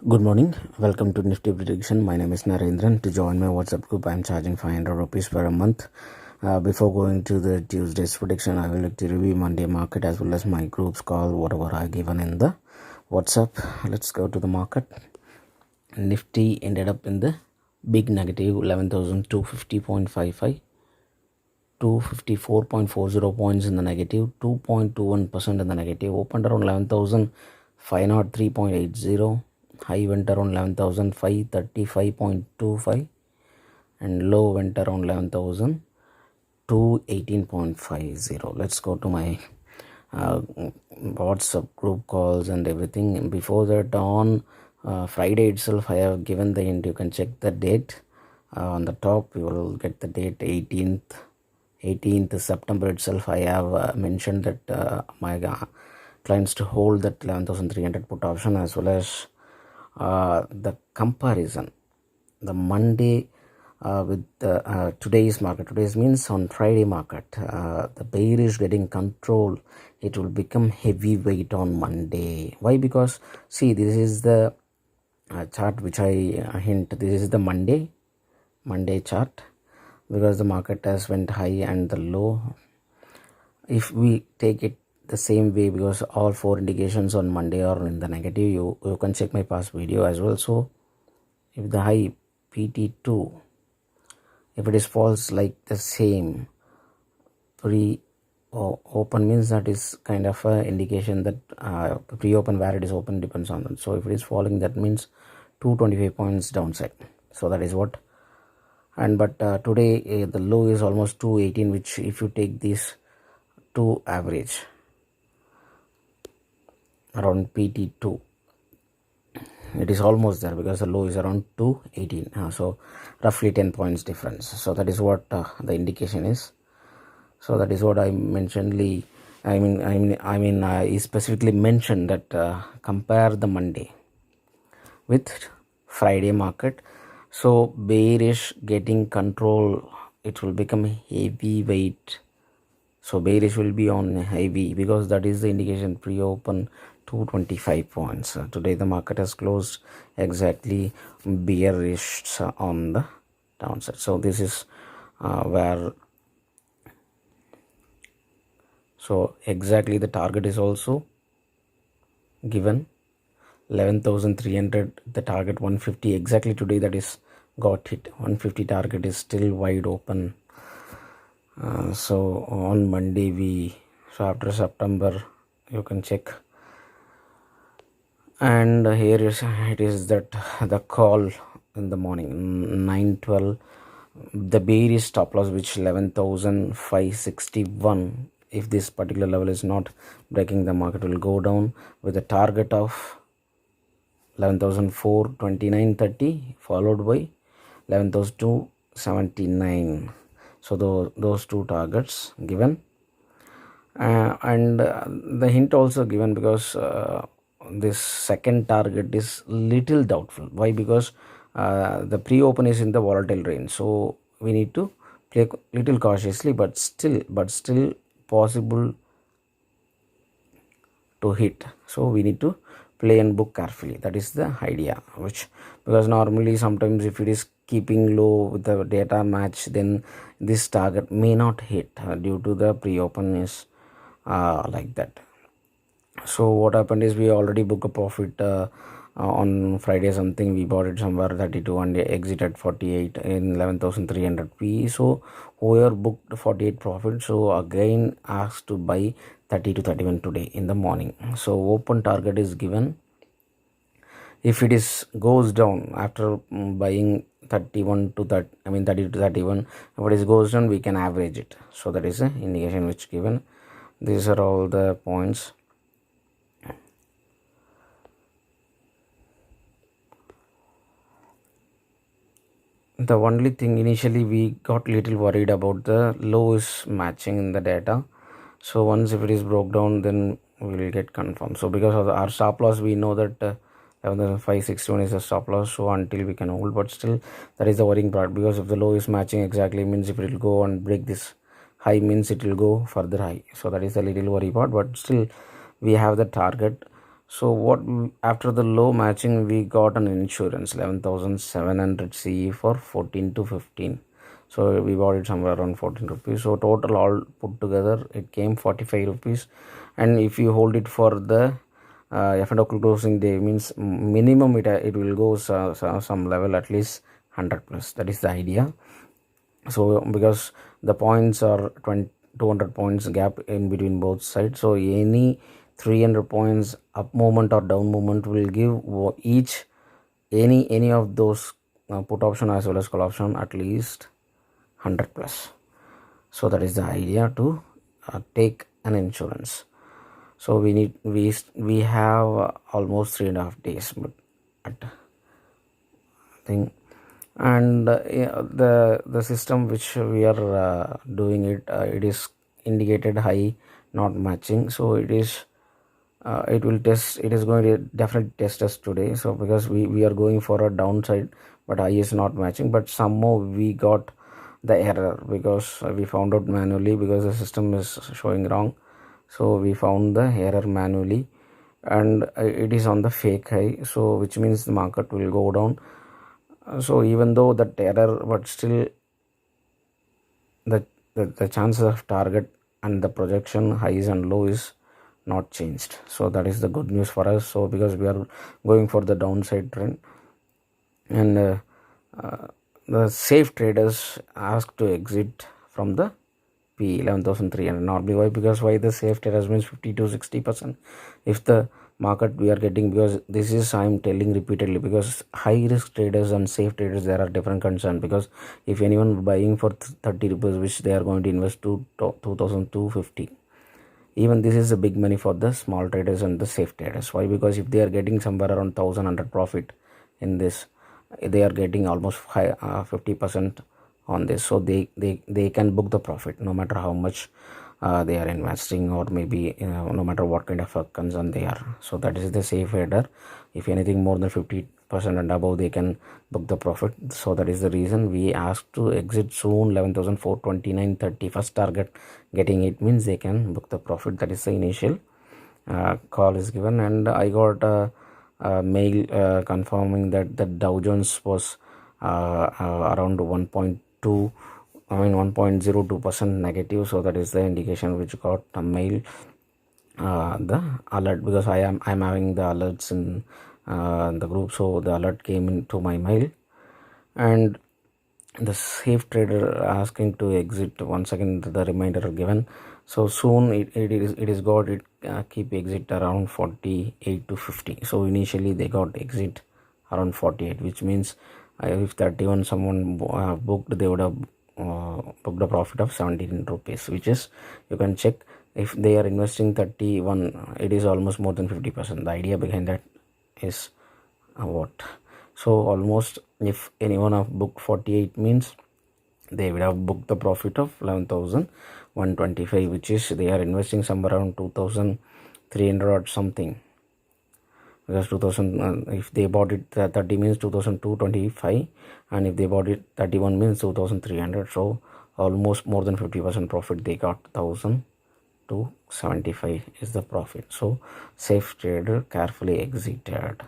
Good morning. Welcome to Nifty Prediction. My name is Narendran. To join my WhatsApp group, I am charging 500 rupees per a month. Before going to the Tuesday's prediction, I will like to review Monday market as well as my group's call, whatever I given in the WhatsApp. Let's go to the market. Nifty ended up in the big negative 11,250.55. 254.40 points in the negative, 2.21% in the negative, opened around 11,503.80, high went around 11,535.25 and low went around 11,218.50. Let's go to my WhatsApp group calls and everything. Before that, on Friday itself, I have given the hint. You can check the date on the top. You will get the date 18th September itself. I have mentioned that my clients to hold that 11,300 put option, as well as the comparison, the Monday with today's market. Today's means on Friday market, the bearish getting control. It will become heavyweight on Monday. Why? Because see, this is the chart which I hint. This is the Monday chart, because the market has went high and the low. If we take it the same way, because all four indications on Monday are in the negative, you can check my past video as well. So if the high PT2, if it is false like the same pre-open, means that is kind of a indication that pre-open where it is open depends on that. So if it is falling, that means 225 points downside. So that is what. And but today the low is almost 218, which if you take this to average around PT2, it is almost there, because the low is around 218. So roughly 10 points difference. So that is what the indication is. So that is what I mentioned. I specifically mentioned that compare the Monday with Friday market. So bearish getting control, it will become heavyweight. So bearish will be on heavy, because that is the indication pre-open 225 points. Today the market has closed exactly bearish on the downside. So this is where, so exactly the target is also given 11,300, the target 150 exactly. Today that is got hit. 150 target is still wide open. So on Monday so after September, you can check. And here it is that the call in the morning 9:12, the bearish stop loss, which 11,561. If this particular level is not breaking, the market will go down with a target of 11,429.30, followed by 11,279. So those two targets given, and the hint also given, because this second target is little doubtful. Why? Because the pre-open is in the volatile range, so we need to play little cautiously, but still possible to hit. So we need to play and book carefully. That is the idea. Which, because normally sometimes if it is keeping low with the data match, then this target may not hit due to the pre-open is like that. So what happened is, we already booked a profit on Friday something. We bought it somewhere 32 and exit at 48 in 11,300 P. So whoever booked 48 profit, so again asked to buy 30 to 31 today in the morning. So open target is given. If it is goes down after buying 31 to 30, 30 to 31, if it is goes down, we can average it. So that is the indication which given. These are all the points. The only thing, initially we got little worried about the low is matching in the data. So once if it is broke down, then we will get confirmed. So because of our stop loss, we know that 11,561 is a stop loss. So until we can hold, but still that is the worrying part, because if the low is matching exactly, means if it will go and break this high, means it will go further high. So that is the little worry part, but still we have the target So after the low matching, we got an insurance 11,700 CE for 14 to 15. So we bought it somewhere around 14 rupees. So total all put together, it came 45 rupees. And if you hold it for the F&O closing day, means minimum it will go some level at least 100 plus. That is the idea. So because the points are 200 points gap in between both sides, so any 300 points up movement or down movement will give each any of those put option as well as call option at least 100 plus. So that is the idea to take an insurance. So we have almost 3.5 days, but at thing. And yeah, the system which we are doing it is indicated high not matching, so it is it will test, it is going to definitely test us today. So because we are going for a downside, but high is not matching, but somehow we got the error because we found out manually because the system is showing wrong. So we found the error manually, and it is on the fake high, so which means the market will go down. So even though that error, but still the chances of target and the projection highs and low is not changed. So that is the good news for us. So because we are going for the downside trend, and the safe traders ask to exit from the P 11,300 normally. Why? Because why the safe traders means 50 to 60%. If the market we are getting, because this is I'm telling repeatedly, because high risk traders and safe traders there are different concern. Because if anyone buying for 30 rupees, which they are going to invest to 2,250, even this is a big money for the small traders and the safe traders. Why? Because if they are getting somewhere around 1,100 profit in this, they are getting almost 50% on this. So they can book the profit no matter how much they are investing, or maybe no matter what kind of a concern they are. So that is the safe trader. If anything more than 50% and above, they can book the profit. So that is the reason we asked to exit soon. 11,429.30 first target getting it means they can book the profit. That is the initial call is given, and I got a mail confirming that the Dow Jones was around 1.2, I mean 1.02% negative. So that is the indication which got a mail, the alert, because I'm having the alerts in the group. So the alert came into my mail, and the safe trader asking to exit. Once again the reminder given. So soon it is got it keep exit around 48 to 50. So initially they got exit around 48, which means if 31 someone booked, they would have booked a profit of 17 rupees, which is, you can check, if they are investing 31, it is almost more than 50%. The idea behind that is what? So almost, if anyone have booked 48 means they would have booked the profit of 11,125, which is they are investing somewhere around 2,300 or something. Because 2000, if they bought it 30 means 2,225, and if they bought it 31 means 2,300. So almost more than 50% profit they got. 1,275 is the profit. So safe trader carefully exited.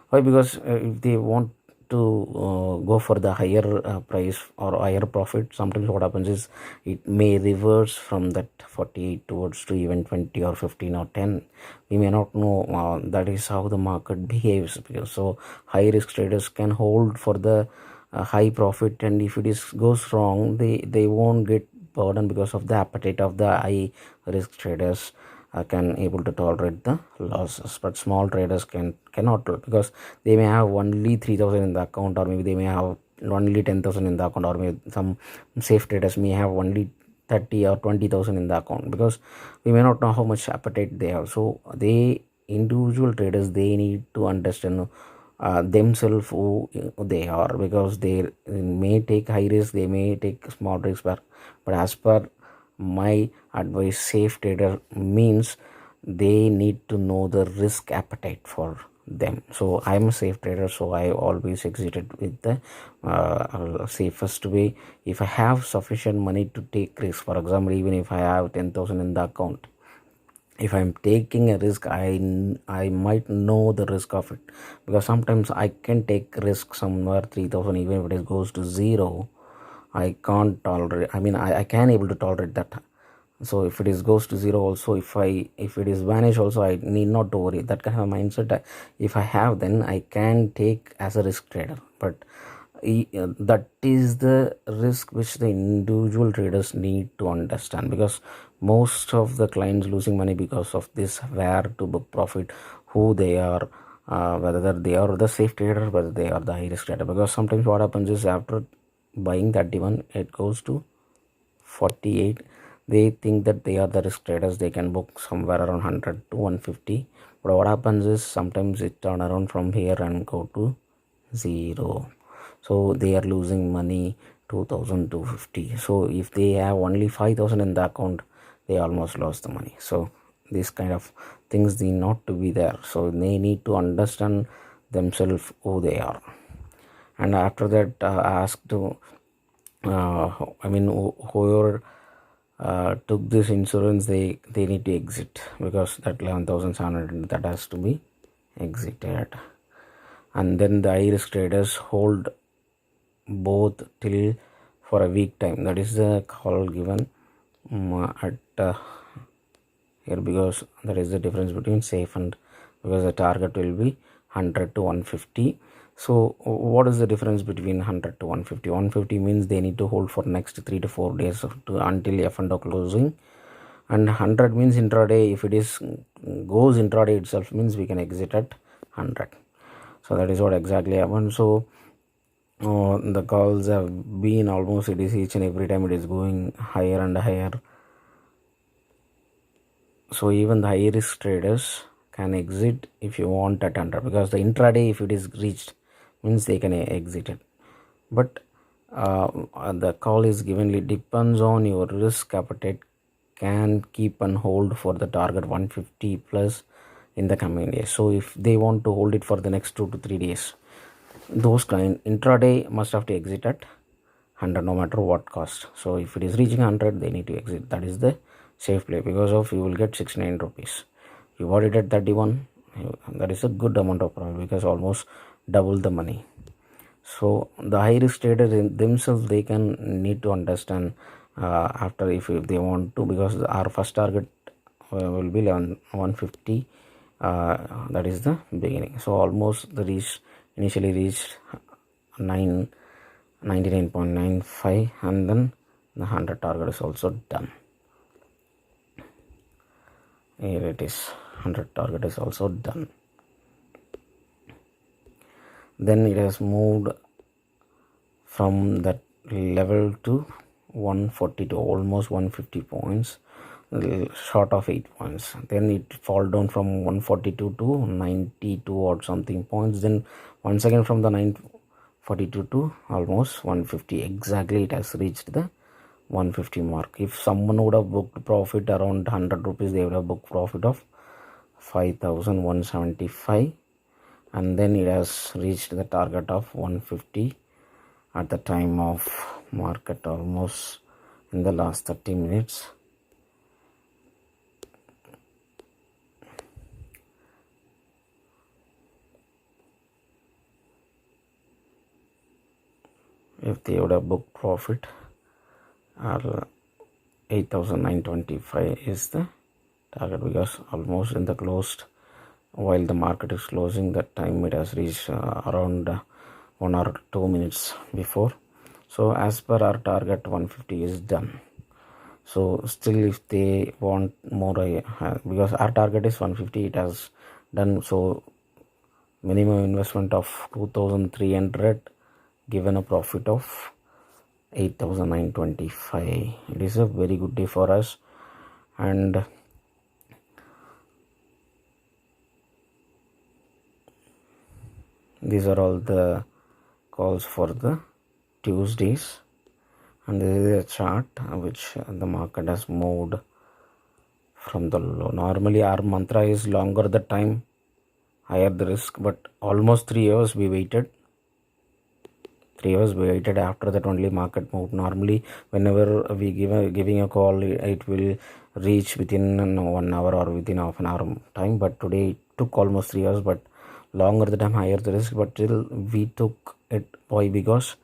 Why? Because if they want to go for the higher price or higher profit, sometimes what happens is it may reverse from that 48 towards to even 20 or 15 or 10. We may not know. That is how the market behaves. Because so high risk traders can hold for the high profit, and if it is goes wrong, they won't get burdened because of the appetite of the high risk traders. Can able to tolerate the losses, but small traders cannot, because they may have only 3,000 in the account, or maybe they may have only 10,000 in the account, or maybe some safe traders may have only 30 or 20,000 in the account, because we may not know how much appetite they have. So they individual traders, they need to understand themselves who they are, because they may take high risk, they may take small risk, but as per my advice, safe trader means they need to know the risk appetite for them. So I'm a safe trader, so I always exited with the safest way. If I have sufficient money to take risk, for example, even if I have 10,000 in the account, if I'm taking a risk, I might know the risk of it, because sometimes I can take risk somewhere 3,000, even if it goes to zero. I can't tolerate, I can able to tolerate that. So if it is goes to zero also, if it is vanish also, I need not to worry. That kind of mindset if I have, then I can take as a risk trader. But that is the risk which the individual traders need to understand, because most of the clients losing money because of this, where to book profit, who they are, whether they are the safe trader, whether they are the high risk trader. Because sometimes what happens is, after buying 31, it goes to 48, they think that they are the risk traders, they can book somewhere around 100 to 150. But what happens is, sometimes it turn around from here and go to zero, so they are losing money 2,250. So if they have only 5,000 in the account, they almost lost the money. So this kind of things need not to be there. So they need to understand themselves who they are. And after that, ask to whoever took this insurance, they need to exit, because that 11,700, that has to be exited. And then the high risk traders hold both till for a week time. That is the call given at here, because that is the difference between safe and, because the target will be 100 to 150. So what is the difference between 100 to 150? 150 means they need to hold for next 3 to 4 days until F&O closing, and 100 means intraday. If it is goes intraday itself, means we can exit at 100. So that is what exactly happened. So the calls have been almost, it is each and every time it is going higher and higher. So even the high risk traders can exit if you want at 100, because the intraday, if it is reached, means they can exit it. But the call is given, it depends on your risk appetite, can keep and hold for the target 150 plus in the coming days. So if they want to hold it for the next 2 to 3 days, those kind intraday must have to exit at 100 no matter what cost. So if it is reaching 100, they need to exit. That is the safe play, because of you will get 69 rupees. You bought it at 31, that is a good amount of profit, because almost double the money. So the high risk traders themselves, they can need to understand after, if they want to, because our first target will be 150, that is the beginning. So almost the initially reached 99.95, and then the 100 target is also done. Here it is, 100 target is also done. Then it has moved from that level to 142, almost 150 points, short of 8 points. Then it fall down from 142 to 92 or something points. Then once again from the 942 to almost 150. Exactly, it has reached the 150 mark. If someone would have booked profit around 100 rupees, they would have booked profit of 5,175, and then it has reached the target of 150 at the time of market, almost in the last 30 minutes. If they would have booked profit, 8,925 is the target, because almost in the closed, while the market is closing, that time it has reached around 1 or 2 minutes before. So as per our target, 150 is done. So still, if they want more, because our target is 150, it has done. So minimum investment of 2,300, given a profit of 8,925. It is a very good day for us. And these are all the calls for the Tuesdays, and this is a chart which the market has moved from the low. Normally our mantra is longer the time, higher the risk, but almost 3 years we waited. 3 hours we waited. After that only market moved. Normally whenever we giving a call, it will reach within 1 hour or within half an hour time, but today it took almost 3 hours, but longer the time higher the risk, but still we took it. Why? Because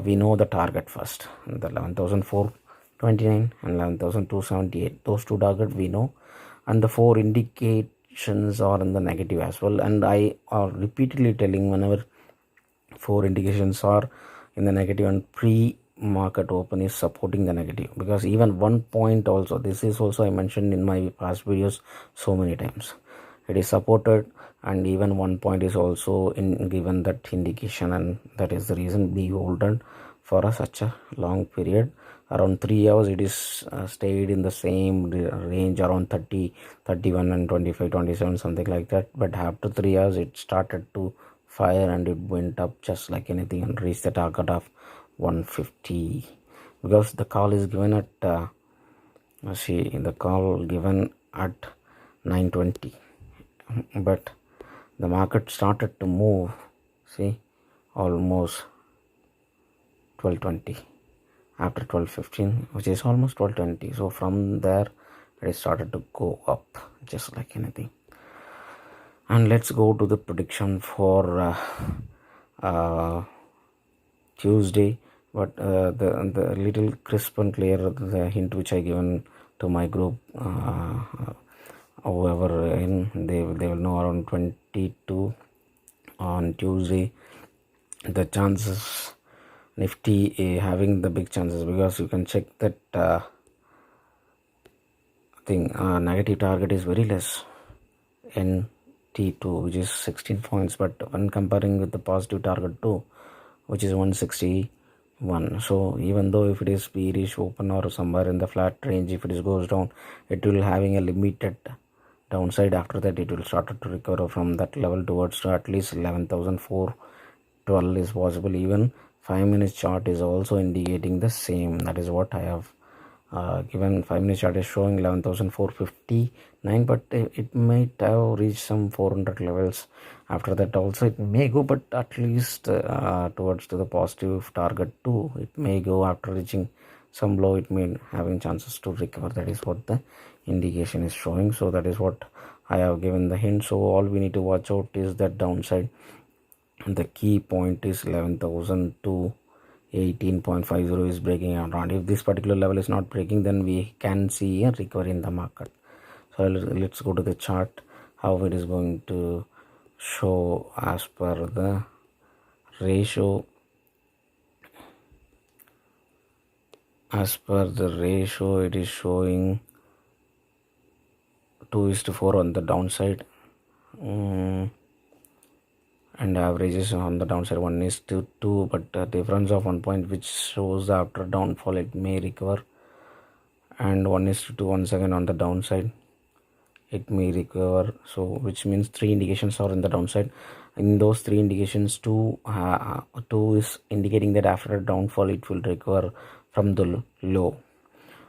we know the target first, the 11,429 and 11,278, those two target we know, and the four indications are in the negative as well. And I are repeatedly telling, whenever four indications are in the negative and pre-market open is supporting the negative, because even 1 point also, this is also I mentioned in my past videos so many times, it is supported, and even 1 point is also in given that indication, and that is the reason we hold on for such a long period. Around 3 hours it is stayed in the same range around 30, 31 and 25, 27, something like that, but after 3 hours it started to fire and it went up just like anything and reached the target of 150, because the call is given at the call given at 9:20, but the market started to move, see, almost 12:20, after 12:15, which is almost 12:20. So from there it started to go up just like anything. And let's go to the prediction for Tuesday. But the little crisp and clear, the hint which I given to my group, whoever in, they will know around 22 on Tuesday. The chances, Nifty having the big chances, because you can check that negative target is very less in T2, which is 16 points, but when comparing with the positive target 2, which is 161, so even though if it is bearish open or somewhere in the flat range, if it is goes down, it will having a limited downside. After that it will start to recover from that level towards to at least 11,412 is possible. Even 5-minute chart is also indicating the same. That is what I have given. 5-minute chart is showing 11,459, but it might have reached some 400 levels. After that also it may go, but at least towards to the positive target 2, it may go. After reaching some low, it may having chances to recover. That is what the indication is showing. So that is what I have given the hint. So all we need to watch out is that downside. The key point is 11,218.50 is breaking around. If this particular level is not breaking, then we can see a recovery in the market. So let's go to the chart, how it is going to show as per the ratio. As per the ratio, it is showing 2:4 on the downside, and averages on the downside 1:2, but a difference of 1 point, which shows after downfall it may recover, and 1:2 once again on the downside it may recover. So which means 3 indications are in the downside. In those 3 indications, two is indicating that after a downfall it will recover from the low,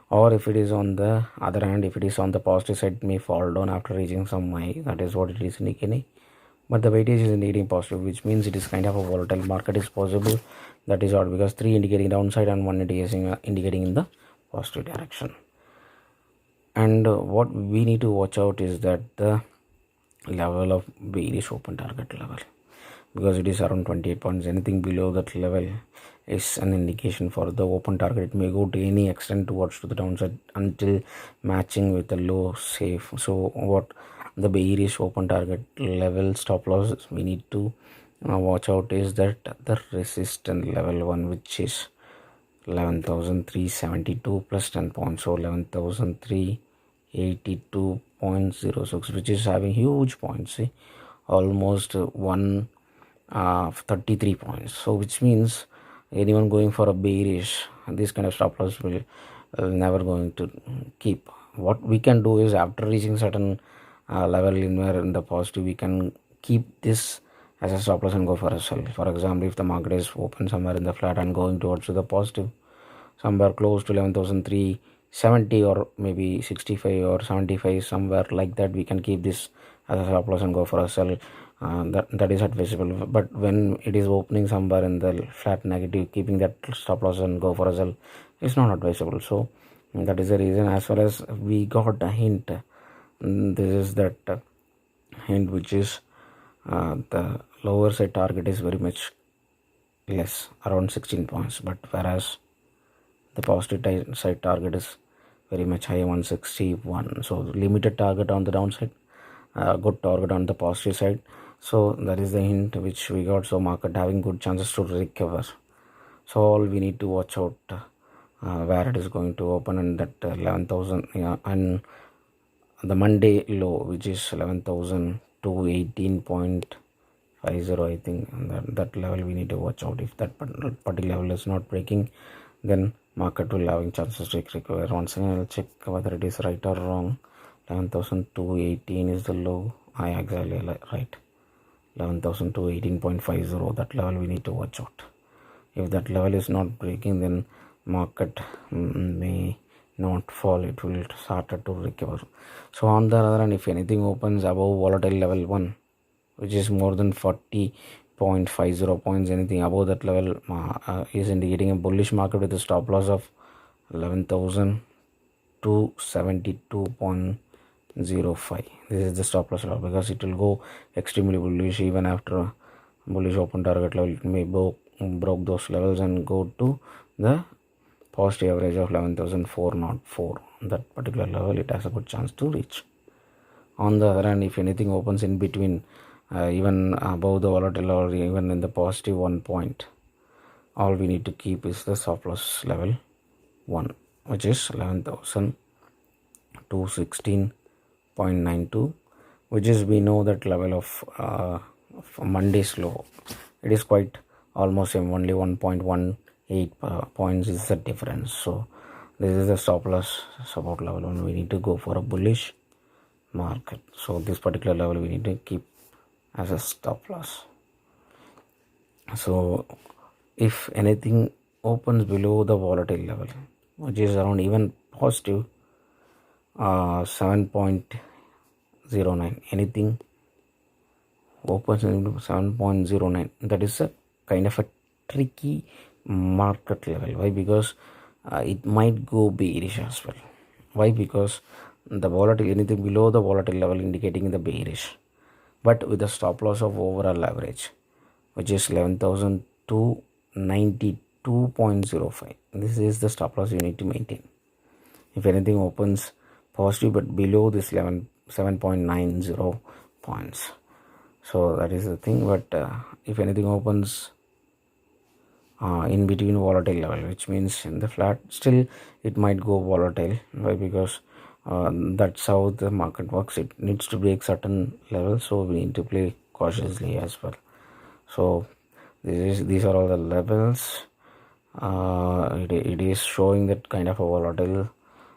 or if it is on the other hand, if it is on the positive side, it may fall down after reaching some high. That is what it is indicating, but the weightage is indicating positive, which means it is kind of a volatile market is possible. That is odd, because 3 indicating downside and 1 indicating in the positive direction. And what we need to watch out is that the level of bearish open target level, because it is around 28 points. Anything below that level is an indication for the open target. It may go to any extent towards to the downside until matching with the low safe. So what the bearish open target level stop losses we need to watch out is that the resistance level 1, which is 11,372 plus 10 points, so 11,382.06, which is having huge points, see, almost 133 points. So which means anyone going for a bearish, this kind of stop loss will never going to keep. What we can do is, after reaching certain level in where in the positive, we can keep this as a stop loss and go for a sell. For example, if the market is open somewhere in the flat and going towards the positive, somewhere close to 11,370 or maybe 65 or 75, somewhere like that, we can keep this as a stop loss and go for a sell. That is advisable. But when it is opening somewhere in the flat negative, keeping that stop loss and go for a sell is not advisable. So And that is the reason, as far as we got a hint. This is that hint which is the lower side target is very much less, around 16 points, but whereas the positive side target is very much high, 161. So limited target on the downside, good target on the positive side. So that is the hint which we got. So market having good chances to recover. So all we need to watch out where it is going to open, and that 11,000 and the Monday low, which is 11,000 to 18.50, I think, and that level we need to watch out. If that particular level is not breaking, then market will having chances to recover. Once again, I'll check whether it is right or wrong. 11,218 is the low. I exactly right. 11,218.50. That level we need to watch out. If that level is not breaking, then market may not fall. It will start to recover. So on the other hand, if anything opens above volatile level 1, which is more than 40.50 points, anything above that level is indicating a bullish market with a stop loss of 11,272.05. This is the stop loss level, because it will go extremely bullish even after bullish open target level. It may broke those levels and go to the positive average of 11,404. That particular level, it has a good chance to reach. On the other hand, if anything opens in between, even above the volatile or even in the positive 1 point, all we need to keep is the stop loss level 1, which is 11,216.92, which is, we know that level of Monday's low. It is quite almost only 1.18 points is the difference. So this is the stop loss support level when we need to go for a bullish market. So this particular level we need to keep as a stop loss. So if anything opens below the volatile level, which is around even positive 7.09, anything opens into 7.09, that is a kind of a tricky market level. Why? Because it might go bearish as well. Why? Because the volatile, anything below the volatile level indicating the bearish, but with a stop loss of overall average, which is 11,292.05. This is the stop loss you need to maintain. If anything opens positive but below this 7.90 points, so that is the thing. But if anything opens in between volatile level, which means in the flat, still it might go volatile. Why? Because that's how the market works. It needs to break certain levels, so we need to play cautiously as well. So these are all the levels. It is showing that kind of a volatile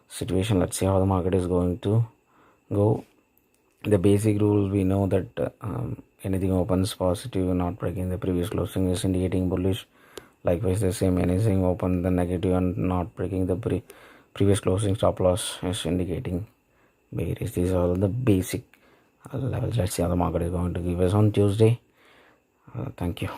situation. Let's see how the market is going to go. The basic rule, we know that anything opens positive and not breaking the previous closing is indicating bullish. Likewise, the same, anything open the negative and not breaking the previous closing stop loss is indicating bearish. These are all the basic levels. Let's see how the market is going to give us on Tuesday. Thank you.